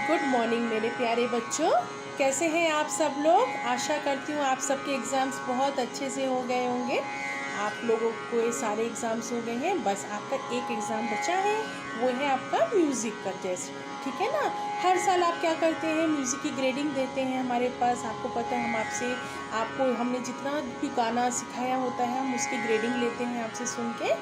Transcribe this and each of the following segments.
Good morning मेरे प्यारे बच्चों। कैसे हैं आप सब लोग। आशा करती हूँ आप सबके एग्ज़ाम्स बहुत अच्छे से हो गए होंगे। आप लोगों को ये सारे एग्ज़ाम्स हो गए हैं, बस आपका एक एग्ज़ाम बचा है, वो है आपका म्यूज़िक का टेस्ट। ठीक है ना। हर साल आप क्या करते हैं, म्यूज़िक की ग्रेडिंग देते हैं हमारे पास। आपको पता है, हम आपसे आपको हमने जितना भी गाना सिखाया होता है हम उसकी ग्रेडिंग लेते हैं आपसे सुन के।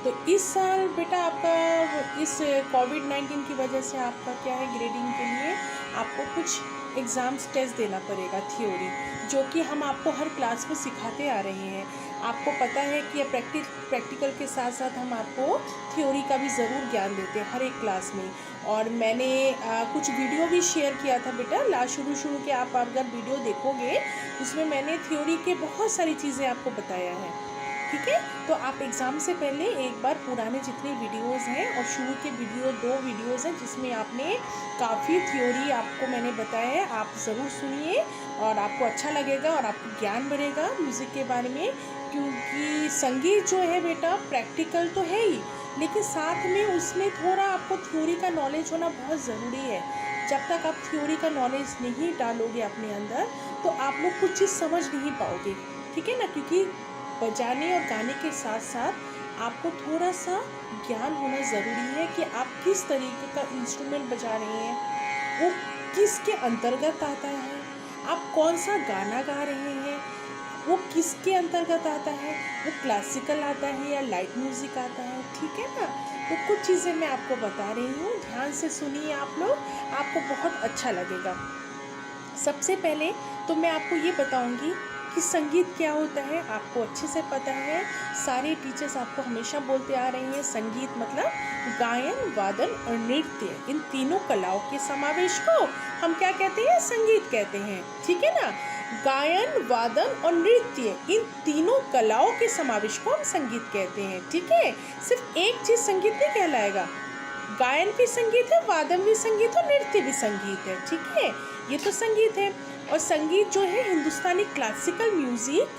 तो इस साल बेटा आपका इस कोविड-19 की वजह से आपका क्या है, ग्रेडिंग के लिए आपको कुछ एग्ज़ाम्स टेस्ट देना पड़ेगा थ्योरी, जो कि हम आपको हर क्लास में सिखाते आ रहे हैं। आपको पता है कि प्रैक्टिकल के साथ साथ हम आपको थ्योरी का भी ज़रूर ज्ञान देते हैं हर एक क्लास में। और मैंने कुछ वीडियो भी शेयर किया था बेटा, शुरू के आप अगर वीडियो देखोगे उसमें मैंने थ्योरी के बहुत सारी चीज़ें आपको बताया है। ठीक है, तो आप एग्ज़ाम से पहले एक बार पुराने जितने वीडियोस हैं और शुरू के दो वीडियोस हैं जिसमें आपने काफ़ी थ्योरी आपको मैंने बताया है, आप ज़रूर सुनिए और आपको अच्छा लगेगा और आपको ज्ञान बढ़ेगा म्यूज़िक के बारे में। क्योंकि संगीत जो है बेटा प्रैक्टिकल तो है ही, लेकिन साथ में उसमें थोड़ा आपको थ्योरी का नॉलेज होना बहुत ज़रूरी है। जब तक आप थ्योरी का नॉलेज नहीं डालोगे अपने अंदर तो आप लोग कुछ चीज़ समझ नहीं पाओगे। ठीक है ना, क्योंकि बजाने और गाने के साथ साथ आपको थोड़ा सा ज्ञान होना ज़रूरी है कि आप किस तरीके का इंस्ट्रूमेंट बजा रहे हैं, वो किसके अंतर्गत आता है, आप कौन सा गाना गा रहे हैं, वो किसके अंतर्गत आता है, वो क्लासिकल आता है या लाइट म्यूज़िक आता है। ठीक है ना, तो कुछ चीज़ें मैं आपको बता रही हूँ, ध्यान से सुनिए आप लोग, आपको बहुत अच्छा लगेगा। सबसे पहले तो मैं आपको ये बताऊंगी कि संगीत क्या होता है। आपको अच्छे से पता है, सारे टीचर्स आपको हमेशा बोलते आ रहे हैं, संगीत मतलब गायन, वादन और नृत्य, इन तीनों कलाओं के समावेश को हम क्या कहते हैं, संगीत कहते हैं। ठीक है ना, गायन, वादन और नृत्य, इन तीनों कलाओं के समावेश को हम संगीत कहते हैं। ठीक है, सिर्फ एक चीज़ संगीत नहीं कहलाएगा, गायन भी संगीत है, वादन भी संगीत है, नृत्य भी संगीत है। ठीक है, ये तो संगीत है। और संगीत जो है हिंदुस्तानी क्लासिकल म्यूजिक,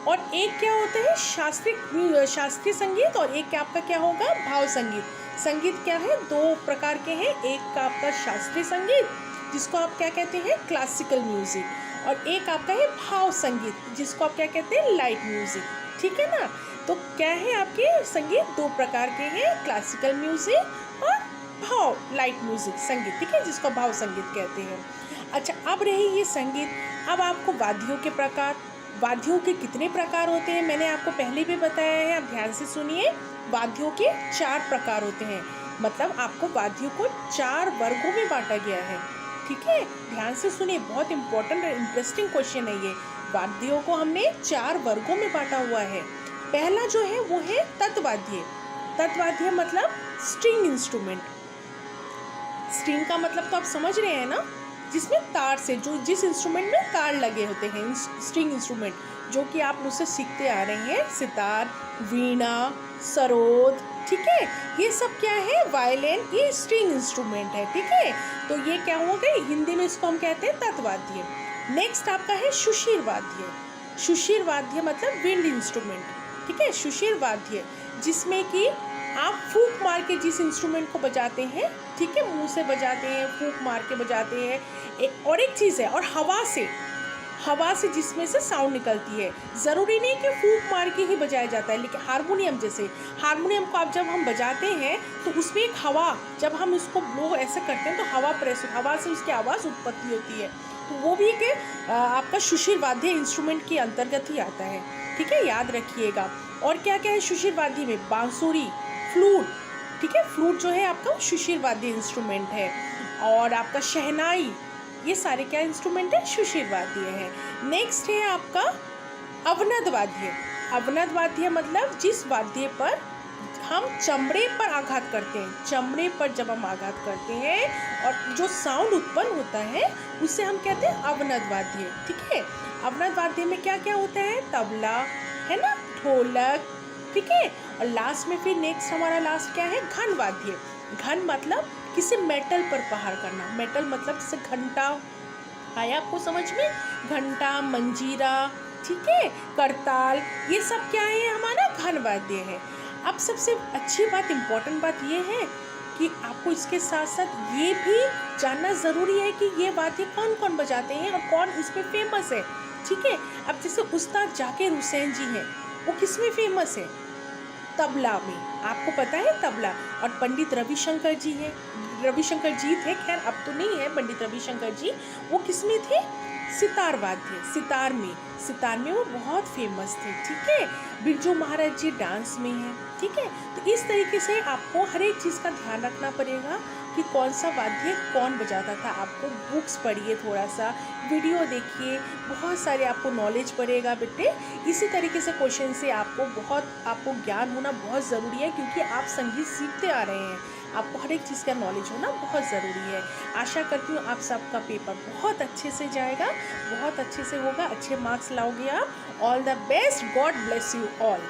और एक क्या होता है शास्त्रीय संगीत, और एक क्या आपका क्या होगा, भाव संगीत। संगीत क्या है, दो प्रकार के हैं, एक का आपका शास्त्रीय संगीत जिसको आप क्या कहते हैं, क्लासिकल म्यूजिक, और एक आपका है भाव संगीत जिसको आप क्या कहते हैं, लाइट म्यूजिक। ठीक है ना, तो क्या है आपके संगीत दो प्रकार के हैं, क्लासिकल म्यूजिक और भाव लाइट म्यूजिक संगीत। ठीक है, जिसको भाव संगीत कहते हैं। अच्छा, अब रही ये संगीत, अब आपको वाद्यों के प्रकार, वाद्यों के कितने प्रकार होते हैं मैंने आपको पहले भी बताया है, आप ध्यान से सुनिए। वाद्यों के 4 प्रकार होते हैं, मतलब आपको वाद्यों को 4 वर्गों में बांटा गया है। ठीक है, ध्यान से सुनिए, बहुत इंपॉर्टेंट और इंटरेस्टिंग क्वेश्चन है ये। वाद्यों को हमने 4 वर्गों में बांटा हुआ है। पहला जो है वो है तत्वाद्य। तत्वाद्य मतलब स्ट्रिंग इंस्ट्रूमेंट। स्ट्रिंग का मतलब तो आप समझ रहे हैं ना, जिसमें तार से, जो जिस इंस्ट्रूमेंट में तार लगे होते हैं, स्ट्रिंग इंस्ट्रूमेंट, जो कि आप मुझसे सीखते आ रहे हैं, सितार, वीणा, सरोद। ठीक है, ये सब क्या है, वायलिन, ये स्ट्रिंग इंस्ट्रूमेंट है। ठीक है, तो ये क्या हो गई, हिंदी में इसको हम कहते हैं तत्वाद्य। नेक्स्ट आपका है सुशीर वाद्य। सुशीर वाद्य मतलब विंड इंस्ट्रूमेंट। ठीक है, सुशीर वाद्य जिसमें कि आप फूंक मार के जिस इंस्ट्रूमेंट को बजाते हैं, ठीक है, मुंह से बजाते हैं, फूंक मार के बजाते हैं। एक चीज़ है, और हवा से जिसमें से साउंड निकलती है। ज़रूरी नहीं कि फूंक मार के ही बजाया जाता है, लेकिन हारमोनियम जैसे, हारमोनियम को आप जब हम बजाते हैं तो उसमें एक हवा, जब हम उसको ब्लो ऐसे करते हैं तो हवा से उसकी आवाज़ उत्पत्ति होती है, तो वो भी एक आपका सुशीर वाद्य इंस्ट्रूमेंट के अंतर्गत ही आता है। ठीक है, याद रखिएगा। और क्या क्या है सुशीर वाद्य में, बांसुरी, फ्लूट। ठीक है, फ्लूट जो है आपका सुशीर वाद्य इंस्ट्रूमेंट है, और आपका शहनाई, ये सारे क्या इंस्ट्रूमेंट है, सुशीर वाद्य है। नेक्स्ट है आपका अवनद वाद्य। अवनद वाद्य मतलब जिस वाद्य पर हम चमड़े पर आघात करते हैं, चमड़े पर जब हम आघात करते हैं और जो साउंड उत्पन्न होता है उसे हम कहते हैं अवनद वाद्य। ठीक है, अवनद वाद्य में क्या क्या होता है, तबला है ना, ढोलक। ठीक है, और लास्ट में फिर नेक्स्ट हमारा लास्ट क्या है, घन वाद्य। घन मतलब किसी मेटल पर प्रहार करना, मेटल मतलब जैसे घंटा आया आपको समझ में, घंटा, मंजीरा, ठीक है, करताल, ये सब क्या है, हमारा घन वाद्य है। अब सबसे अच्छी बात, इम्पोर्टेंट बात ये है कि आपको इसके साथ साथ ये भी जानना ज़रूरी है कि ये वाद्य कौन कौन बजाते हैं और कौन इसमें फेमस है। ठीक है, अब जैसे उस्ताद जाकिर हुसैन जी हैं, वो किस में फेमस है? तबला में। आपको पता है तबला। और पंडित रविशंकर जी हैं, रविशंकर जी थे, खैर अब तो नहीं है पंडित रविशंकर जी, वो किस में थे? सितार वाद्य, सितार में वो बहुत फेमस थे। ठीक है, बिरजू महाराज जी डांस में हैं। ठीक है, तो इस तरीके से आपको हर एक चीज़ का ध्यान रखना पड़ेगा कि कौन सा वाद्य कौन बजाता था। आपको बुक्स पढ़िए, थोड़ा सा वीडियो देखिए, बहुत सारे आपको नॉलेज पड़ेगा बेटे। इसी तरीके से क्वेश्चन से आपको ज्ञान होना बहुत ज़रूरी है, क्योंकि आप संगीत सीखते आ रहे हैं, आपको हर एक चीज़ का नॉलेज होना बहुत ज़रूरी है। आशा करती हूँ आप सबका पेपर बहुत अच्छे से जाएगा, बहुत अच्छे से होगा, अच्छे मार्क्स लाओगे आप। All the best, God bless you all.